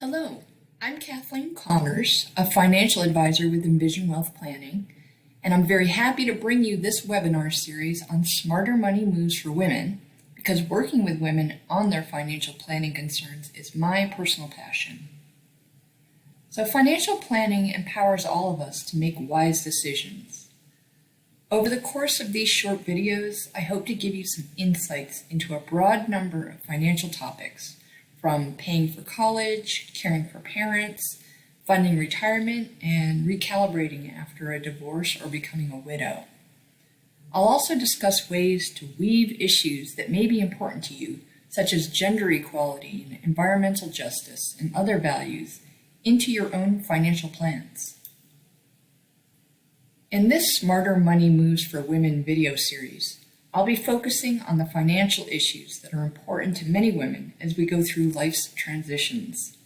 Hello, I'm Kathleen Connors, a financial advisor with Envision Wealth Planning, and I'm very happy to bring you this webinar series on smarter money moves for women because working with women on their financial planning concerns is my personal passion. So financial planning empowers all of us to make wise decisions. Over the course of these short videos, I hope to give you some insights into a broad number of financial topics, from paying for college, caring for parents, funding retirement, and recalibrating after a divorce or becoming a widow. I'll also discuss ways to weave issues that may be important to you, such as gender equality and environmental justice and other values, into your own financial plans. In this Smarter Money Moves for Women video series, I'll be focusing on the financial issues that are important to many women as we go through life's transitions.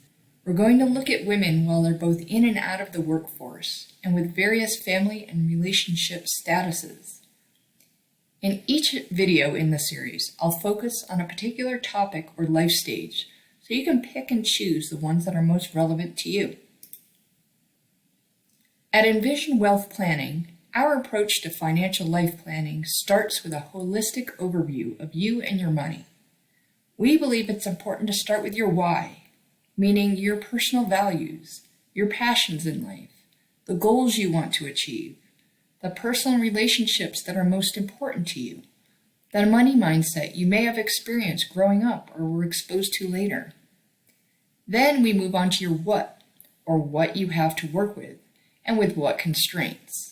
We're going to look at women while they're both in and out of the workforce and with various family and relationship statuses. In each video in the series, I'll focus on a particular topic or life stage so you can pick and choose the ones that are most relevant to you. At Envision Wealth Planning, our approach to financial life planning starts with a holistic overview of you and your money. We believe it's important to start with your why, meaning your personal values, your passions in life, the goals you want to achieve, the personal relationships that are most important to you, the money mindset you may have experienced growing up or were exposed to later. Then we move on to your what, or what you have to work with, and with what constraints.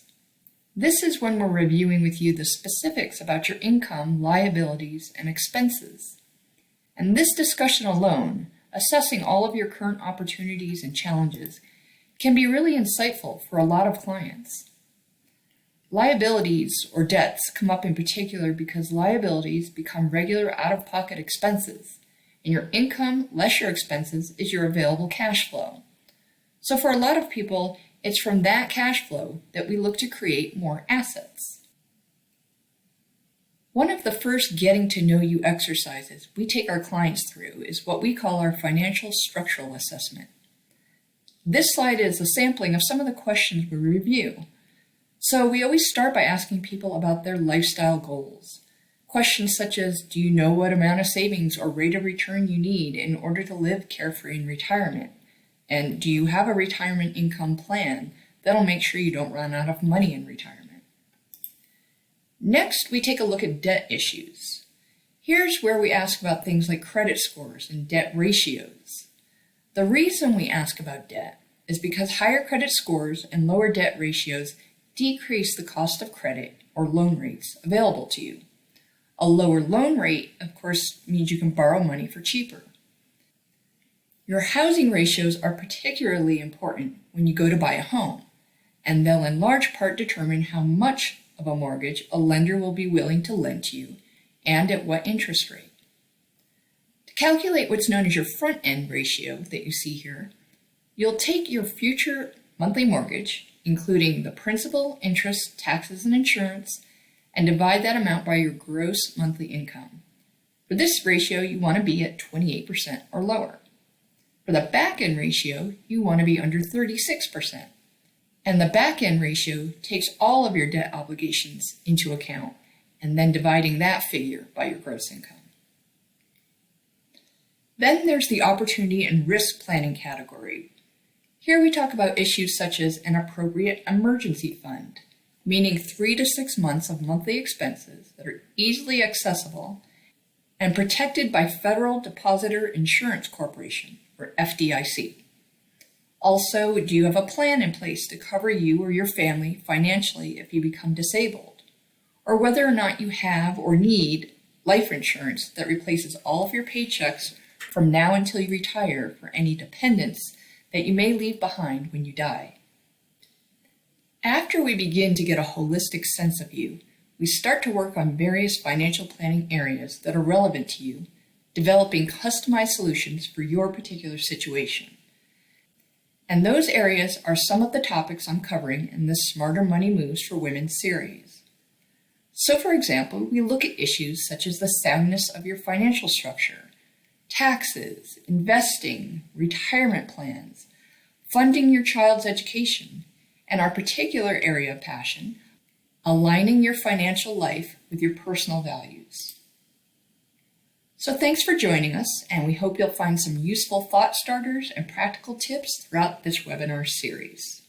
This is when we're reviewing with you the specifics about your income, liabilities, and expenses. And this discussion alone, assessing all of your current opportunities and challenges, can be really insightful for a lot of clients. Liabilities or debts come up in particular because liabilities become regular out-of-pocket expenses, and your income less your expenses is your available cash flow. So for a lot of people, it's from that cash flow that we look to create more assets. One of the first getting to know you exercises we take our clients through is what we call our financial structural assessment. This slide is a sampling of some of the questions we review. So we always start by asking people about their lifestyle goals. Questions such as, do you know what amount of savings or rate of return you need in order to live carefree in retirement? And do you have a retirement income plan that'll make sure you don't run out of money in retirement? Next, we take a look at debt issues. Here's where we ask about things like credit scores and debt ratios. The reason we ask about debt is because higher credit scores and lower debt ratios decrease the cost of credit or loan rates available to you. A lower loan rate, of course, means you can borrow money for cheaper. Your housing ratios are particularly important when you go to buy a home, and they'll in large part determine how much of a mortgage a lender will be willing to lend to you and at what interest rate. To calculate what's known as your front-end ratio that you see here, you'll take your future monthly mortgage, including the principal, interest, taxes, and insurance, and divide that amount by your gross monthly income. For this ratio, you want to be at 28% or lower. For the back-end ratio, you want to be under 36%. And the back-end ratio takes all of your debt obligations into account and then dividing that figure by your gross income. Then there's the opportunity and risk planning category. Here we talk about issues such as an appropriate emergency fund, meaning 3 to 6 months of monthly expenses that are easily accessible and protected by Federal Depositor Insurance Corporation, or FDIC. Also, do you have a plan in place to cover you or your family financially if you become disabled? Or whether or not you have or need life insurance that replaces all of your paychecks from now until you retire for any dependents that you may leave behind when you die. After we begin to get a holistic sense of you, we start to work on various financial planning areas that are relevant to you, developing customized solutions for your particular situation. And those areas are some of the topics I'm covering in this Smarter Money Moves for Women series. So for example, we look at issues such as the soundness of your financial structure, taxes, investing, retirement plans, funding your child's education, and our particular area of passion, aligning your financial life with your personal values. So thanks for joining us, and we hope you'll find some useful thought starters and practical tips throughout this webinar series.